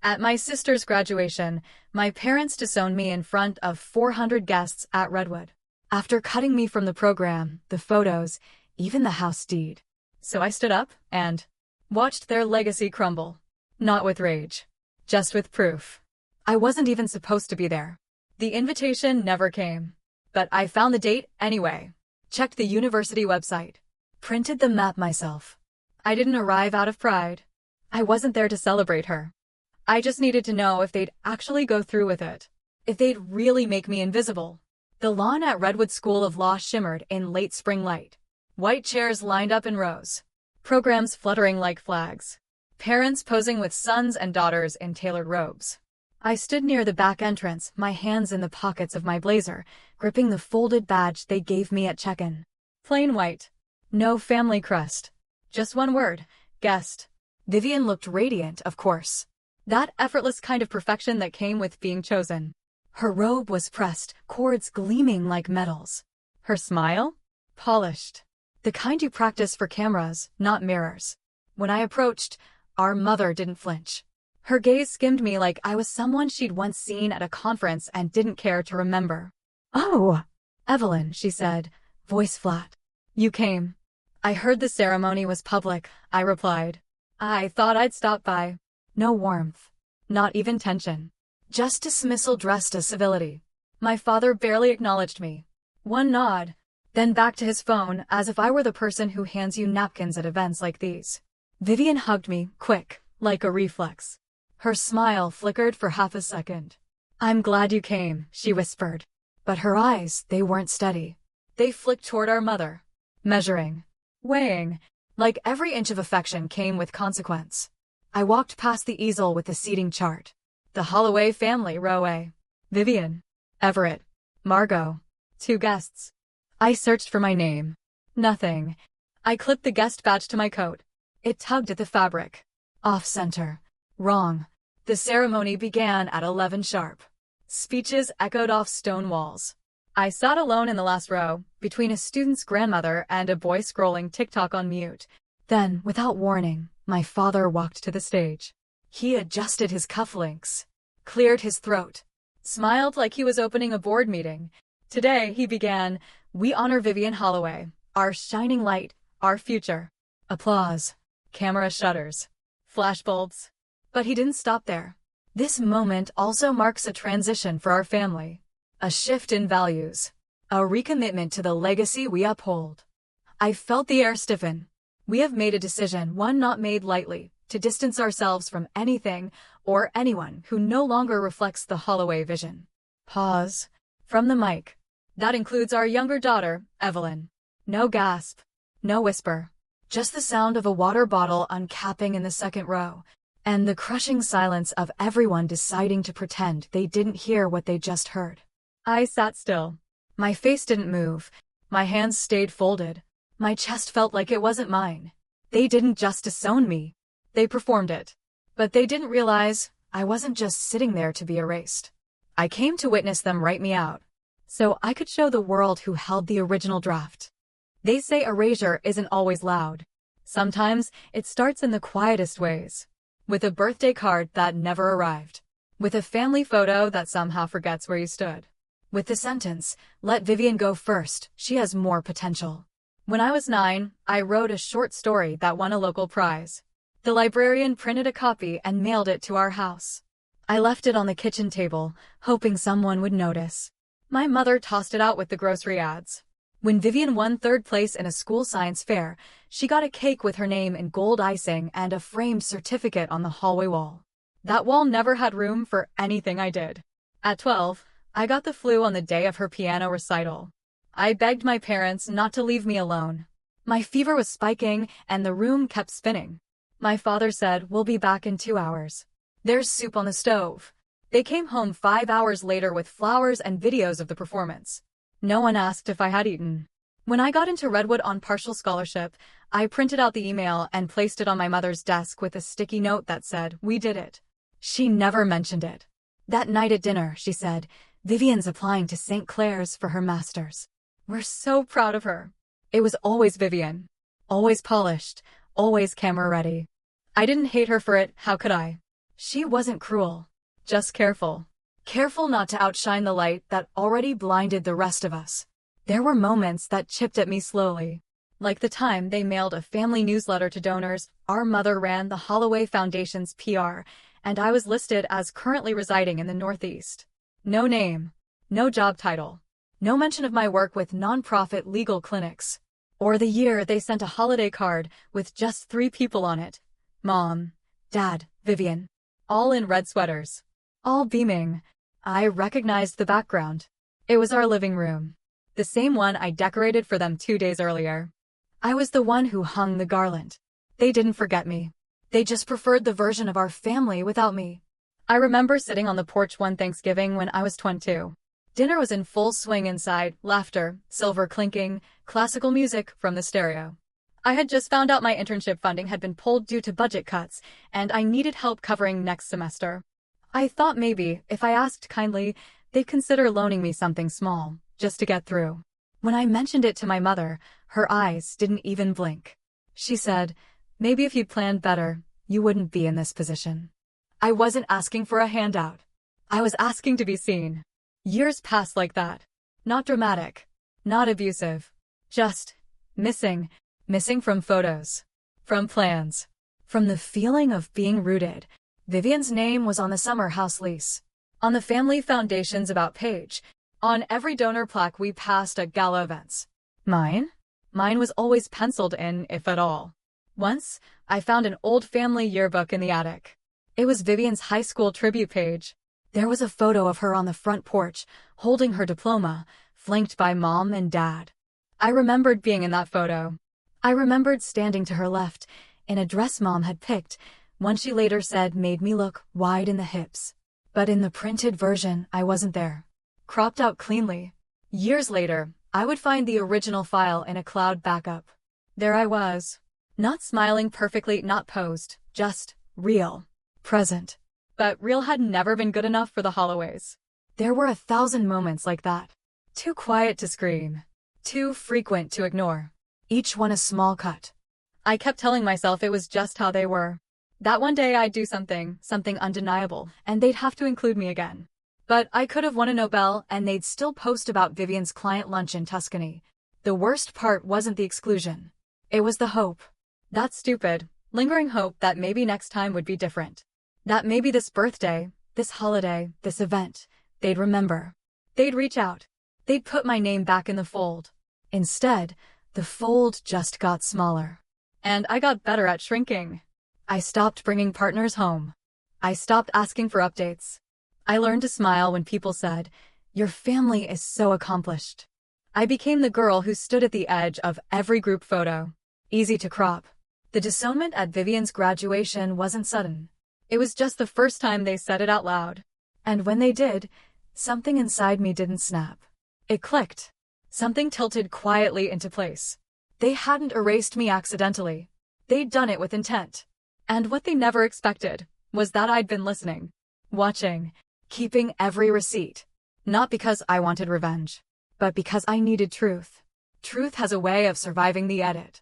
At my sister's graduation, my parents disowned me in front of 400 guests at Redwood. After cutting me from the program, the photos, even the house deed. So I stood up and watched their legacy crumble. Not with rage, just with proof. I wasn't even supposed to be there. The invitation never came. But I found the date anyway. Checked the university website. Printed the map myself. I didn't arrive out of pride. I wasn't there to celebrate her. I just needed to know if they'd actually go through with it. If they'd really make me invisible. The lawn at Redwood School of Law shimmered in late spring light. White chairs lined up in rows. Programs fluttering like flags. Parents posing with sons and daughters in tailored robes. I stood near the back entrance, my hands in the pockets of my blazer, gripping the folded badge they gave me at check-in. Plain white. No family crest. Just one word. Guest. Vivian looked radiant, of course. That effortless kind of perfection that came with being chosen. Her robe was pressed, cords gleaming like metals. Her smile? Polished. The kind you practice for cameras, not mirrors. When I approached, our mother didn't flinch. Her gaze skimmed me like I was someone she'd once seen at a conference and didn't care to remember. "Oh, Evelyn," she said, voice flat. "You came." "I heard the ceremony was public," I replied. "I thought I'd stop by." No warmth. Not even tension. Just dismissal dressed as civility. My father barely acknowledged me. One nod, then back to his phone as if I were the person who hands you napkins at events like these. Vivian hugged me, quick, like a reflex. Her smile flickered for half a second. "I'm glad you came," she whispered. But her eyes, they weren't steady. They flicked toward our mother. Measuring. Weighing. Like every inch of affection came with consequence. I walked past the easel with the seating chart. The Holloway family, row A. Vivian. Everett. Margot. 2 guests. I searched for my name. Nothing. I clipped the guest badge to my coat. It tugged at the fabric. Off-center. Wrong. The ceremony began at 11 sharp. Speeches echoed off stone walls. I sat alone in the last row, between a student's grandmother and a boy scrolling TikTok on mute. Then, without warning, my father walked to the stage. He adjusted his cufflinks, cleared his throat, smiled like he was opening a board meeting. Today, he began, "We honor Vivian Holloway, our shining light, our future." Applause. Camera shutters. Flashbulbs. But he didn't stop there. This moment also marks a transition for our family. A shift in values. A recommitment to the legacy we uphold. I felt the air stiffen. We have made a decision, one not made lightly, to distance ourselves from anything or anyone who no longer reflects the Holloway vision. Pause. From the mic. That includes our younger daughter, Evelyn. No gasp. No whisper. Just the sound of a water bottle uncapping in the second row. And the crushing silence of everyone deciding to pretend they didn't hear what they just heard. I sat still. My face didn't move. My hands stayed folded. My chest felt like it wasn't mine. They didn't just disown me. They performed it. But they didn't realize I wasn't just sitting there to be erased. I came to witness them write me out, so I could show the world who held the original draft. They say erasure isn't always loud. Sometimes it starts in the quietest ways. With a birthday card that never arrived. With a family photo that somehow forgets where you stood. With the sentence, "Let Vivian go first, she has more potential." When I was 9, I wrote a short story that won a local prize. The librarian printed a copy and mailed it to our house. I left it on the kitchen table, hoping someone would notice. My mother tossed it out with the grocery ads. When Vivian won 3rd place in a school science fair, she got a cake with her name in gold icing and a framed certificate on the hallway wall. That wall never had room for anything I did. At 12, I got the flu on the day of her piano recital. I begged my parents not to leave me alone. My fever was spiking and the room kept spinning. My father said, "We'll be back in 2 hours. There's soup on the stove." They came home 5 hours later with flowers and videos of the performance. No one asked if I had eaten. When I got into Redwood on partial scholarship, I printed out the email and placed it on my mother's desk with a sticky note that said, "We did it." She never mentioned it. That night at dinner, she said, "Vivian's applying to St. Clair's for her master's. We're so proud of her." It was always Vivian. Always polished. Always camera ready. I didn't hate her for it, how could I? She wasn't cruel, just careful. Careful not to outshine the light that already blinded the rest of us. There were moments that chipped at me slowly. Like the time they mailed a family newsletter to donors. Our mother ran the Holloway Foundation's PR, and I was listed as currently residing in the Northeast. No name, no job title, no mention of my work with nonprofit legal clinics. Or the year they sent a holiday card with just 3 people on it. Mom, Dad, Vivian. All in red sweaters. All beaming. I recognized the background. It was our living room. The same one I decorated for them 2 days earlier. I was the one who hung the garland. They didn't forget me. They just preferred the version of our family without me. I remember sitting on the porch one Thanksgiving when I was 22. Dinner was in full swing inside, laughter, silver clinking, classical music from the stereo. I had just found out my internship funding had been pulled due to budget cuts, and I needed help covering next semester. I thought maybe, if I asked kindly, they'd consider loaning me something small, just to get through. When I mentioned it to my mother, her eyes didn't even blink. She said, maybe if you'd planned better, you wouldn't be in this position. I wasn't asking for a handout. I was asking to be seen. Years passed like that. Not dramatic. Not abusive. Just missing. Missing from photos. From plans. From the feeling of being rooted. Vivian's name was on the summer house lease. On the family foundation's about page. On every donor plaque we passed at gala events. Mine? Mine was always penciled in, if at all. Once, I found an old family yearbook in the attic. It was Vivian's high school tribute page. There was a photo of her on the front porch, holding her diploma, flanked by Mom and Dad. I remembered being in that photo. I remembered standing to her left, in a dress Mom had picked, one she later said made me look wide in the hips. But in the printed version, I wasn't there. Cropped out cleanly. Years later, I would find the original file in a cloud backup. There I was. Not smiling perfectly, not posed, just real. Present. But real had never been good enough for the Holloways. There were 1,000 moments like that. Too quiet to scream. Too frequent to ignore. Each one a small cut. I kept telling myself it was just how they were. That one day I'd do something undeniable, and they'd have to include me again. But I could have won a Nobel, and they'd still post about Vivian's client lunch in Tuscany. The worst part wasn't the exclusion. It was the hope. That stupid, lingering hope that maybe next time would be different. That maybe this birthday, this holiday, this event, they'd remember. They'd reach out. They'd put my name back in the fold. Instead, the fold just got smaller. And I got better at shrinking. I stopped bringing partners home. I stopped asking for updates. I learned to smile when people said, "Your family is so accomplished." I became the girl who stood at the edge of every group photo. Easy to crop. The disownment at Vivian's graduation wasn't sudden. It was just the first time they said it out loud. And when they did, something inside me didn't snap. It clicked. Something tilted quietly into place. They hadn't erased me accidentally. They'd done it with intent. And what they never expected was that I'd been listening, watching, keeping every receipt. Not because I wanted revenge, but because I needed truth. Truth has a way of surviving the edit.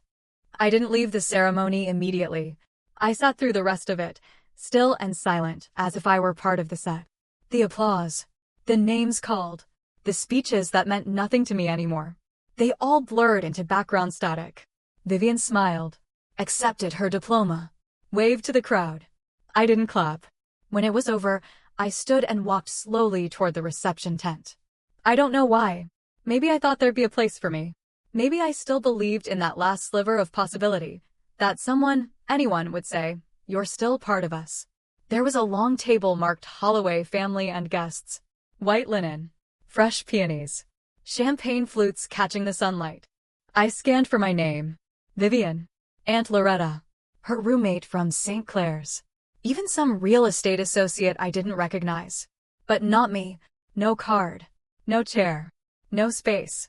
I didn't leave the ceremony immediately. I sat through the rest of it, still and silent, as if I were part of the set. The applause, the names called, the speeches that meant nothing to me anymore. They all blurred into background static. Vivian smiled, accepted her diploma, waved to the crowd. I didn't clap. When it was over, I stood and walked slowly toward the reception tent. I don't know why. Maybe I thought there'd be a place for me. Maybe I still believed in that last sliver of possibility, that someone, anyone would say, "You're still part of us." There was a long table marked Holloway family and guests. White linen, fresh peonies, champagne flutes catching the sunlight. I scanned for my name. Vivian. Aunt Loretta. Her roommate from St. Clair's. Even some real estate associate I didn't recognize. But not me. No card. No chair. No space.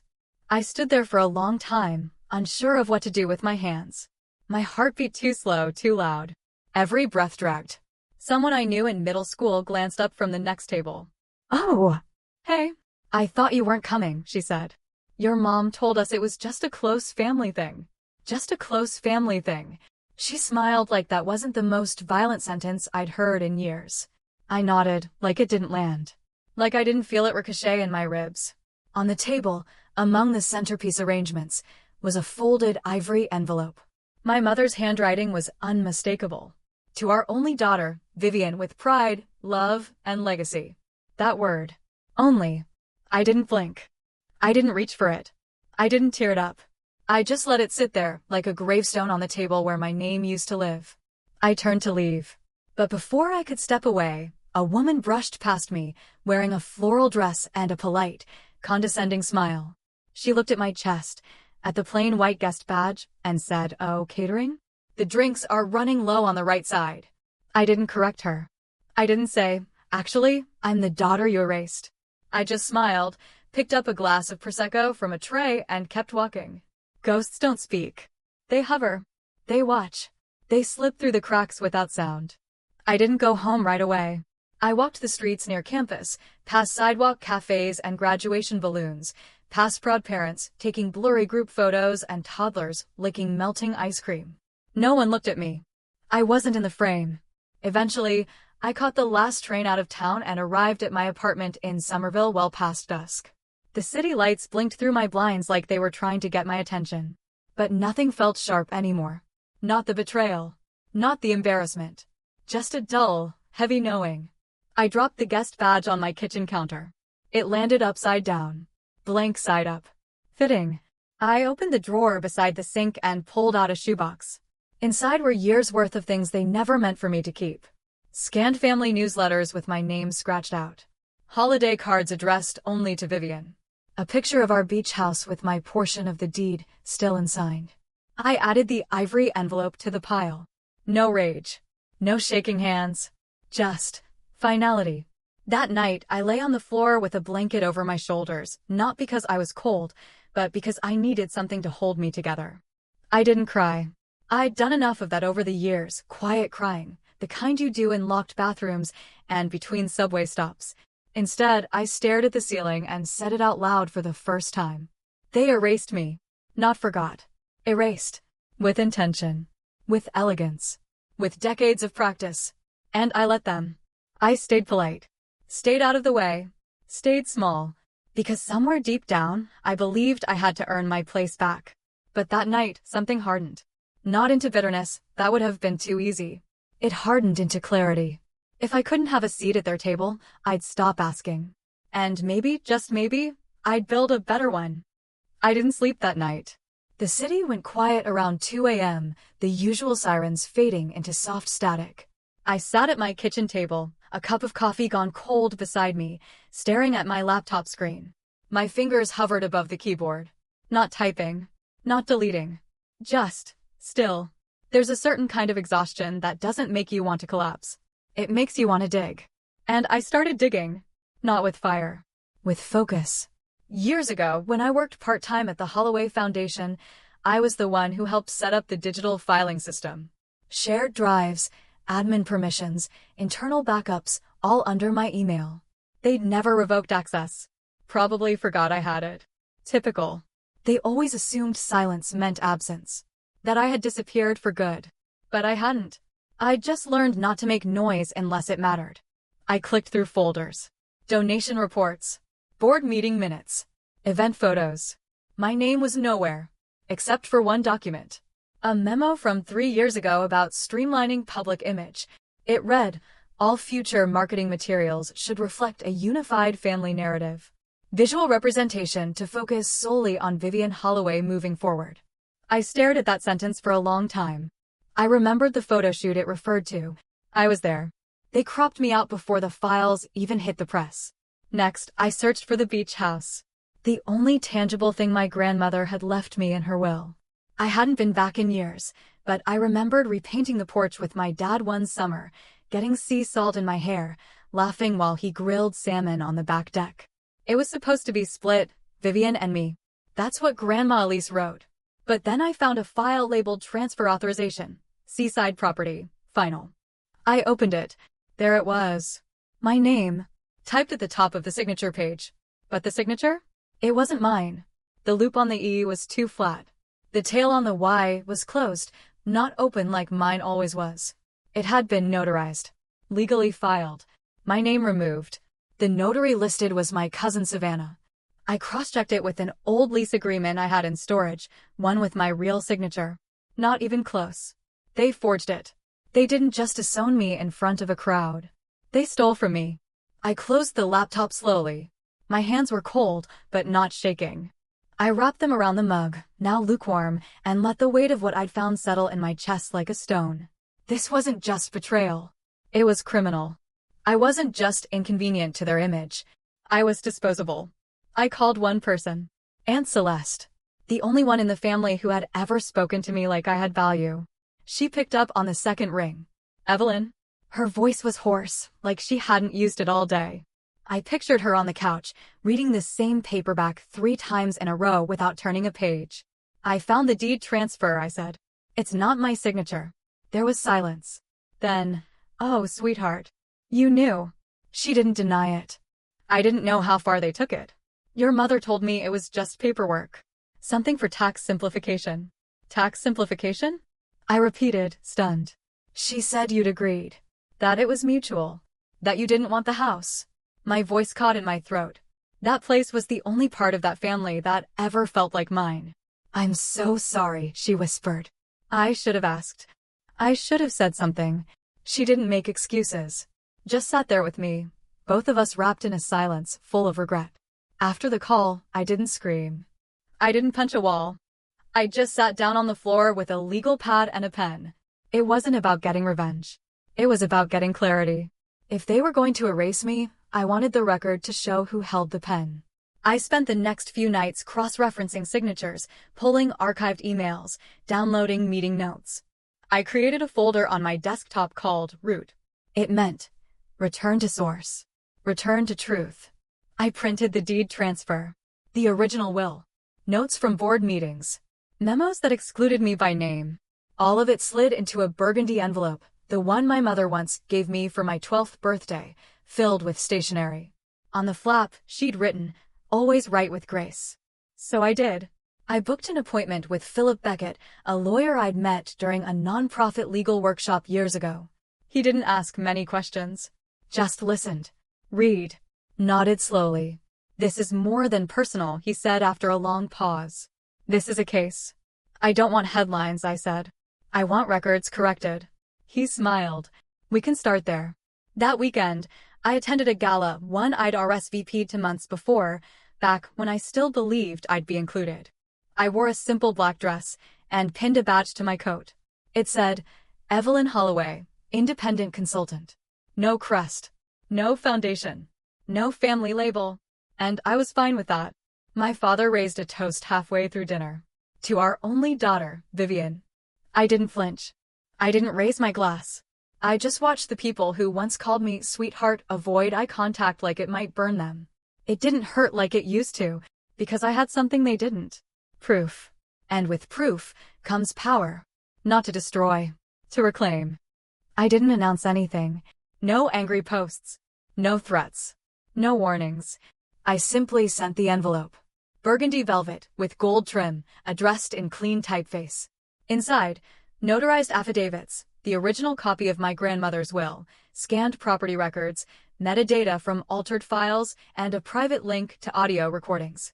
I stood there for a long time, unsure of what to do with my hands. My heartbeat too slow, too loud. Every breath dragged. Someone I knew in middle school glanced up from the next table. "Oh, hey, I thought you weren't coming," she said. "Your mom told us it was just a close family thing. Just a close family thing." She smiled like that wasn't the most violent sentence I'd heard in years. I nodded, like it didn't land. Like I didn't feel it ricochet in my ribs. On the table, among the centerpiece arrangements, was a folded ivory envelope. My mother's handwriting was unmistakable. To our only daughter, Vivian, with pride, love, and legacy. That word. Only. I didn't blink. I didn't reach for it. I didn't tear it up. I just let it sit there, like a gravestone on the table where my name used to live. I turned to leave. But before I could step away, a woman brushed past me, wearing a floral dress and a polite, condescending smile. She looked at my chest, at the plain white guest badge, and said, "Oh, catering? The drinks are running low on the right side." I didn't correct her. I didn't say, "Actually, I'm the daughter you erased." I just smiled, picked up a glass of Prosecco from a tray, and kept walking. Ghosts don't speak. They hover. They watch. They slip through the cracks without sound. I didn't go home right away. I walked the streets near campus, past sidewalk cafes and graduation balloons, past proud parents taking blurry group photos and toddlers licking melting ice cream. No one looked at me. I wasn't in the frame. Eventually, I caught the last train out of town and arrived at my apartment in Somerville well past dusk. The city lights blinked through my blinds like they were trying to get my attention. But nothing felt sharp anymore. Not the betrayal. Not the embarrassment. Just a dull, heavy knowing. I dropped the guest badge on my kitchen counter. It landed upside down. Blank side up. Fitting. I opened the drawer beside the sink and pulled out a shoebox. Inside were years' worth of things they never meant for me to keep. Scanned family newsletters with my name scratched out. Holiday cards addressed only to Vivian. A picture of our beach house with my portion of the deed still unsigned. I added the ivory envelope to the pile. No rage. No shaking hands. Just finality. That night, I lay on the floor with a blanket over my shoulders, not because I was cold, but because I needed something to hold me together. I didn't cry. I'd done enough of that over the years, quiet crying, the kind you do in locked bathrooms and between subway stops. Instead, I stared at the ceiling and said it out loud for the first time. They erased me. Not forgot. Erased. With intention. With elegance. With decades of practice. And I let them. I stayed polite. Stayed out of the way. Stayed small. Because somewhere deep down, I believed I had to earn my place back. But that night, something hardened. Not into bitterness, that would have been too easy. It hardened into clarity. If I couldn't have a seat at their table, I'd stop asking. And maybe, just maybe, I'd build a better one. I didn't sleep that night. The city went quiet around 2 a.m., the usual sirens fading into soft static. I sat at my kitchen table, a cup of coffee gone cold beside me, staring at my laptop screen. My fingers hovered above the keyboard. Not typing. Not deleting. Just still. There's a certain kind of exhaustion that doesn't make you want to collapse. It makes you want to dig. And I started digging. Not with fire. With focus. Years ago, when I worked part-time at the Holloway Foundation, I was the one who helped set up the digital filing system. Shared drives, admin permissions, internal backups, all under my email. They'd never revoked access. Probably forgot I had it. Typical. They always assumed silence meant absence. That I had disappeared for good. But I hadn't. I'd just learned not to make noise unless it mattered. I clicked through folders. Donation reports. Board meeting minutes. Event photos. My name was nowhere. Except for one document. A memo from 3 years ago about streamlining public image. It read, "All future marketing materials should reflect a unified family narrative. Visual representation to focus solely on Vivian Holloway moving forward." I stared at that sentence for a long time. I remembered the photo shoot it referred to. I was there. They cropped me out before the files even hit the press. Next, I searched for the beach house. The only tangible thing my grandmother had left me in her will. I hadn't been back in years, but I remembered repainting the porch with my dad one summer, getting sea salt in my hair, laughing while he grilled salmon on the back deck. It was supposed to be split, Vivian and me. That's what Grandma Elise wrote. But then I found a file labeled Transfer Authorization, Seaside Property, Final. I opened it. There it was. My name, typed at the top of the signature page. But the signature? It wasn't mine. The loop on the E was too flat. The tail on the Y was closed, Not open like mine always was. It had been notarized. Legally filed. My name removed. The notary listed was my cousin Savannah. I cross-checked it with an old lease agreement I had in storage, one with my real signature. Not even close. They forged it. They didn't just disown me in front of a crowd. They stole from me. I closed the laptop slowly. My hands were cold, but not shaking. I wrapped them around the mug, now lukewarm, and let the weight of what I'd found settle in my chest like a stone. This wasn't just betrayal. It was criminal. I wasn't just inconvenient to their image. I was disposable. I called one person. Aunt Celeste. The only one in the family who had ever spoken to me like I had value. She picked up on the second ring. Evelyn? Her voice was hoarse, like she hadn't used it all day. I pictured her on the couch, reading the same paperback 3 times in a row without turning a page. I found the deed transfer, I said. It's not my signature. There was silence. Then, oh, sweetheart. You knew. She didn't deny it. I didn't know how far they took it. Your mother told me it was just paperwork. Something for tax simplification. Tax simplification? I repeated, stunned. She said you'd agreed. That it was mutual. That you didn't want the house. My voice caught in my throat. That place was the only part of that family that ever felt like mine. I'm so sorry, she whispered. I should have asked. I should have said something. She didn't make excuses. Just sat there with me, both of us wrapped in a silence full of regret. After the call, I didn't scream. I didn't punch a wall. I just sat down on the floor with a legal pad and a pen. It wasn't about getting revenge. It was about getting clarity. If they were going to erase me, I wanted the record to show who held the pen. I spent the next few nights cross-referencing signatures, pulling archived emails, downloading meeting notes. I created a folder on my desktop called Root. It meant return to source. Return to truth. I printed the deed transfer. The original will. Notes from board meetings. Memos that excluded me by name. All of it slid into a burgundy envelope, the one my mother once gave me for my 12th birthday, filled with stationery. On the flap, she'd written, "Always write with grace." So I did. I booked an appointment with Philip Beckett, a lawyer I'd met during a nonprofit legal workshop years ago. He didn't ask many questions. Just listened. Read. Nodded slowly. "This is more than personal," he said after a long pause. "This is a case." "I don't want headlines," I said. "I want records corrected." He smiled. "We can start there." That weekend, I attended a gala one I'd RSVP'd to months before, back when I still believed I'd be included. I wore a simple black dress and pinned a badge to my coat. It said, Evelyn Holloway, Independent Consultant. No crest. No foundation. No family label. And I was fine with that. My father raised a toast halfway through dinner. To our only daughter, Vivian. I didn't flinch. I didn't raise my glass. I just watched the people who once called me sweetheart avoid eye contact like it might burn them. It didn't hurt like it used to, because I had something they didn't. Proof. And with proof comes power. Not to destroy. To reclaim. I didn't announce anything. No angry posts. No threats. No warnings. I simply sent the envelope. Burgundy velvet, with gold trim, addressed in clean typeface. Inside, notarized affidavits, the original copy of my grandmother's will, scanned property records, metadata from altered files, and a private link to audio recordings.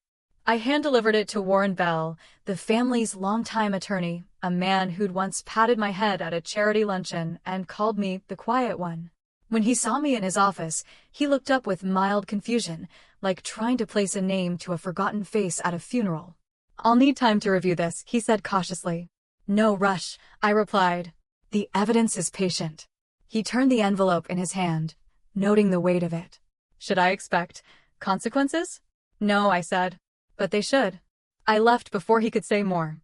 I hand-delivered it to Warren Bell, the family's longtime attorney, a man who'd once patted my head at a charity luncheon and called me the quiet one. When he saw me in his office, he looked up with mild confusion, like trying to place a name to a forgotten face at a funeral. "I'll need time to review this," he said cautiously. "No rush," I replied. "The evidence is patient." He turned the envelope in his hand, noting the weight of it. "Should I expect consequences?" "No," I said. "But they should." I left before he could say more.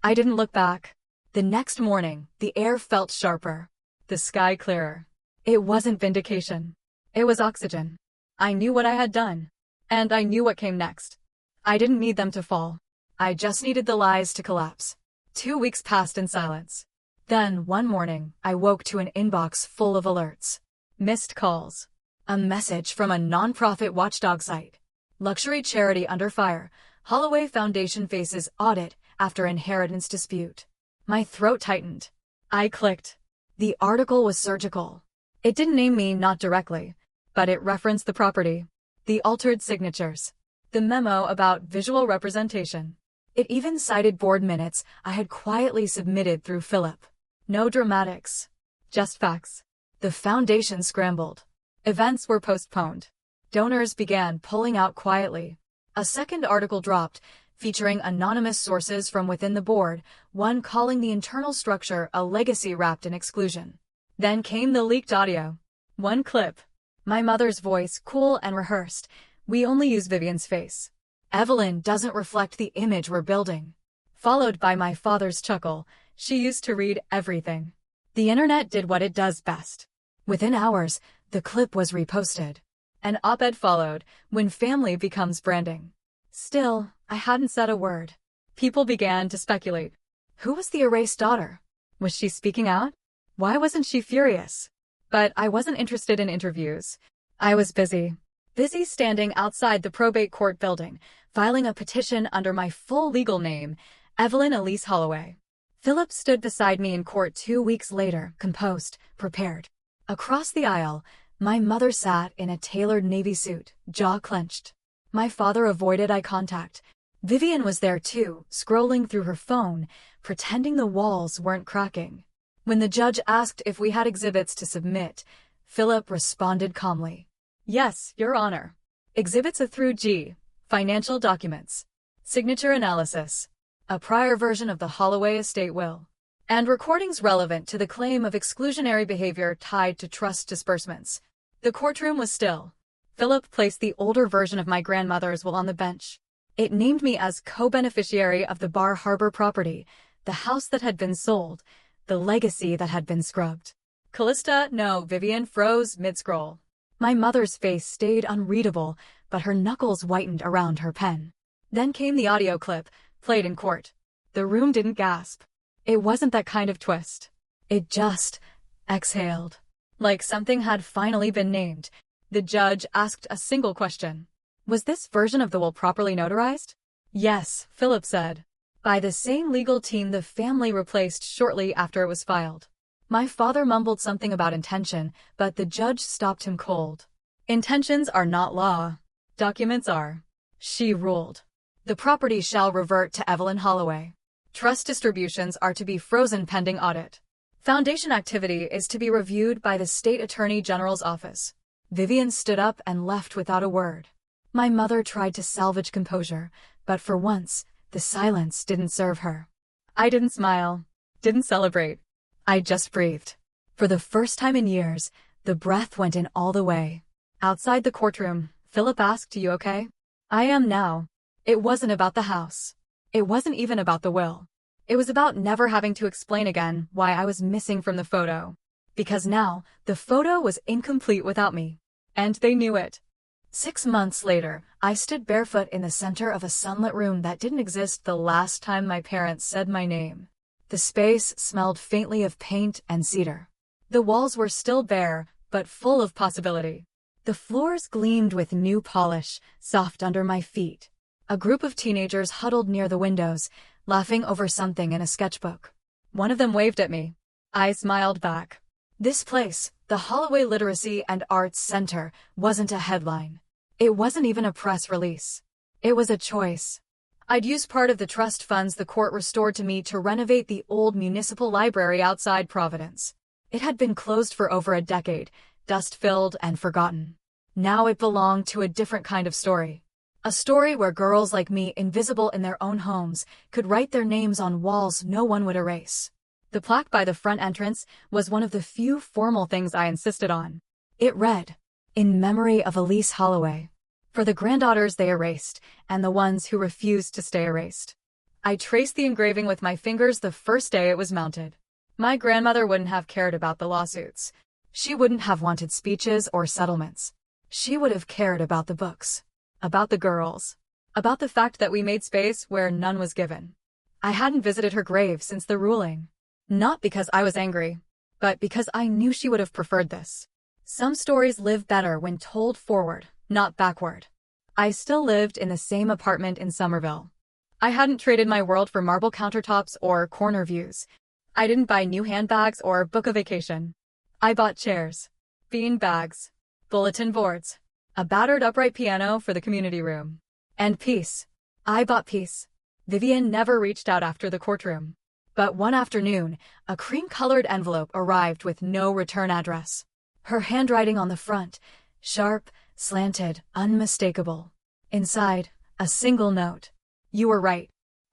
I didn't look back. The next morning, the air felt sharper. The sky clearer. It wasn't vindication. It was oxygen. I knew what I had done. And I knew what came next. I didn't need them to fall. I just needed the lies to collapse. 2 weeks passed in silence. Then, one morning, I woke to an inbox full of alerts. Missed calls. A message from a nonprofit watchdog site. Luxury charity under fire. Holloway Foundation faces audit after inheritance dispute. My throat tightened. I clicked. The article was surgical. It didn't name me, not directly, but it referenced the property, the altered signatures, the memo about visual representation. It even cited board minutes I had quietly submitted through Philip. No dramatics, just facts. The foundation scrambled. Events were postponed. Donors began pulling out quietly. A second article dropped, featuring anonymous sources from within the board, one calling the internal structure a legacy wrapped in exclusion. Then came the leaked audio. One clip. My mother's voice, cool and rehearsed. We only use Vivian's face. Evelyn doesn't reflect the image we're building. Followed by my father's chuckle. She used to read everything. The internet did what it does best. Within hours, the clip was reposted. An op-ed followed, when family becomes branding. Still, I hadn't said a word. People began to speculate. Who was the erased daughter? Was she speaking out? Why wasn't she furious? But I wasn't interested in interviews. I was busy. Busy standing outside the probate court building, filing a petition under my full legal name, Evelyn Elise Holloway. Philip stood beside me in court 2 weeks later, composed, prepared. Across the aisle, my mother sat in a tailored navy suit, jaw clenched. My father avoided eye contact. Vivian was there too, scrolling through her phone, pretending the walls weren't cracking. When the judge asked if we had exhibits to submit, Philip responded calmly. Yes, Your Honor. Exhibits A through G, financial documents, signature analysis, a prior version of the Holloway estate will, and recordings relevant to the claim of exclusionary behavior tied to trust disbursements. The courtroom was still. Philip placed the older version of my grandmother's will on the bench. It named me as co-beneficiary of the Bar Harbor property, the house that had been sold, the legacy that had been scrubbed. Callista, no, Vivian froze mid-scroll. My mother's face stayed unreadable, but her knuckles whitened around her pen. Then came the audio clip, played in court. The room didn't gasp. It wasn't that kind of twist. It just exhaled. Like something had finally been named. The judge asked a single question. Was this version of the will properly notarized? Yes, Philip said. By the same legal team the family replaced shortly after it was filed. My father mumbled something about intention, but the judge stopped him cold. Intentions are not law. Documents are. She ruled. The property shall revert to Evelyn Holloway. Trust distributions are to be frozen pending audit. Foundation activity is to be reviewed by the State Attorney General's office. Vivian stood up and left without a word. My mother tried to salvage composure, but for once, the silence didn't serve her. I didn't smile, didn't celebrate. I just breathed. For the first time in years, the breath went in all the way. Outside the courtroom, Philip asked, "You okay?" "I am now." It wasn't about the house. It wasn't even about the will. It was about never having to explain again why I was missing from the photo. Because now, the photo was incomplete without me. And they knew it. 6 months later, I stood barefoot in the center of a sunlit room that didn't exist the last time my parents said my name. The space smelled faintly of paint and cedar. The walls were still bare, but full of possibility. The floors gleamed with new polish, soft under my feet. A group of teenagers huddled near the windows, laughing over something in a sketchbook. One of them waved at me. I smiled back. This place, the Holloway Literacy and Arts Center, wasn't a headline. It wasn't even a press release. It was a choice. I'd used part of the trust funds the court restored to me to renovate the old municipal library outside Providence. It had been closed for over a decade, dust-filled and forgotten. Now it belonged to a different kind of story. A story where girls like me, invisible in their own homes, could write their names on walls no one would erase. The plaque by the front entrance was one of the few formal things I insisted on. It read, "In memory of Elise Holloway. For the granddaughters they erased, and the ones who refused to stay erased." I traced the engraving with my fingers the first day it was mounted. My grandmother wouldn't have cared about the lawsuits. She wouldn't have wanted speeches or settlements. She would have cared about the books. About the girls. About the fact that we made space where none was given. I hadn't visited her grave since the ruling. Not because I was angry, but because I knew she would have preferred this. Some stories live better when told forward, not backward. I still lived in the same apartment in Somerville. I hadn't traded my world for marble countertops or corner views. I didn't buy new handbags or book a vacation. I bought chairs, bean bags, bulletin boards, a battered upright piano for the community room, and peace. I bought peace. Vivian never reached out after the courtroom. But one afternoon, a cream-colored envelope arrived with no return address. Her handwriting on the front, sharp, slanted, unmistakable. Inside, a single note. You were right.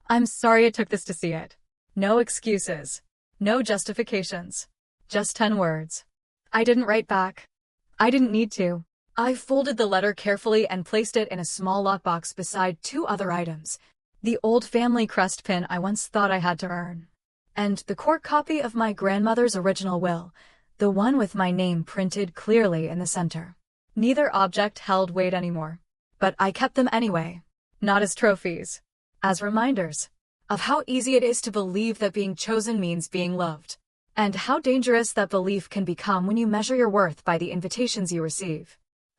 I'm sorry it took this to see it. No excuses. No justifications. Just 10 words. I didn't write back. I didn't need to. I folded the letter carefully and placed it in a small lockbox beside 2 other items. The old family crest pin I once thought I had to earn. And the court copy of my grandmother's original will, the one with my name printed clearly in the center. Neither object held weight anymore. But I kept them anyway. Not as trophies. As reminders of how easy it is to believe that being chosen means being loved. And how dangerous that belief can become when you measure your worth by the invitations you receive.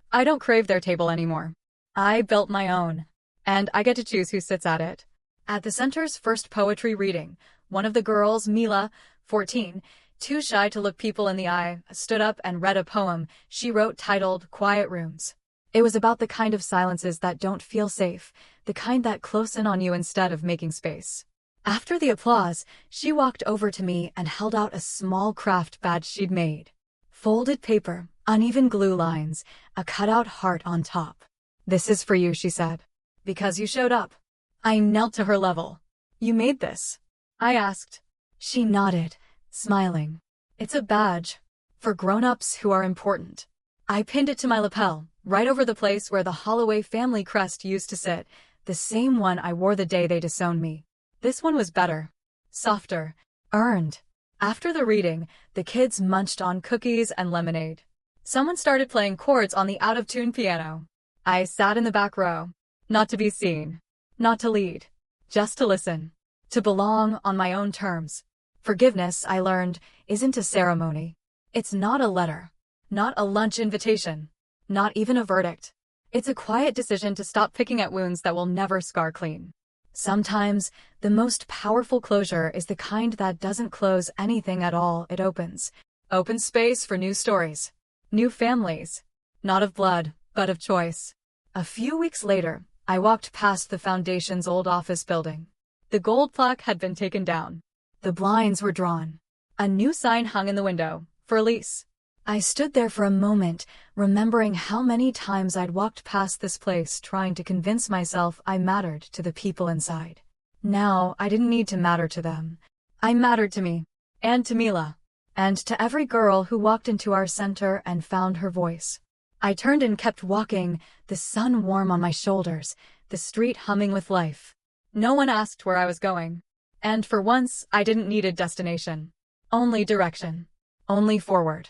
I don't crave their table anymore. I built my own. And I get to choose who sits at it. At the center's first poetry reading, one of the girls, Mila, 14, too shy to look people in the eye, stood up and read a poem she wrote titled Quiet Rooms. It was about the kind of silences that don't feel safe, the kind that close in on you instead of making space. After the applause, she walked over to me and held out a small craft badge she'd made. Folded paper, uneven glue lines, a cutout heart on top. This is for you, she said. Because you showed up. I knelt to her level. You made this? I asked. She nodded, smiling. It's a badge. For grown-ups who are important. I pinned it to my lapel, right over the place where the Holloway family crest used to sit, the same one I wore the day they disowned me. This one was better. Softer. Earned. After the reading, the kids munched on cookies and lemonade. Someone started playing chords on the out-of-tune piano. I sat in the back row. Not to be seen. Not to lead. Just to listen. To belong on my own terms. Forgiveness, I learned, isn't a ceremony. It's not a letter. Not a lunch invitation. Not even a verdict. It's a quiet decision to stop picking at wounds that will never scar clean. Sometimes, the most powerful closure is the kind that doesn't close anything at all, it opens. Opens space for new stories. New families. Not of blood, but of choice. A few weeks later, I walked past the Foundation's old office building. The gold plaque had been taken down. The blinds were drawn. A new sign hung in the window, for lease. I stood there for a moment, remembering how many times I'd walked past this place trying to convince myself I mattered to the people inside. Now, I didn't need to matter to them. I mattered to me. And to Mila. And to every girl who walked into our center and found her voice. I turned and kept walking, the sun warm on my shoulders, the street humming with life. No one asked where I was going. And for once, I didn't need a destination. Only direction. Only forward.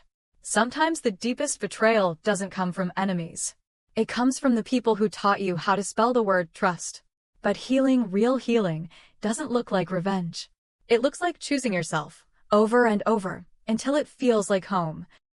Sometimes the deepest betrayal doesn't come from enemies. It comes from the people who taught you how to spell the word trust. But healing, real healing, doesn't look like revenge. It looks like choosing yourself, over and over, until it feels like home.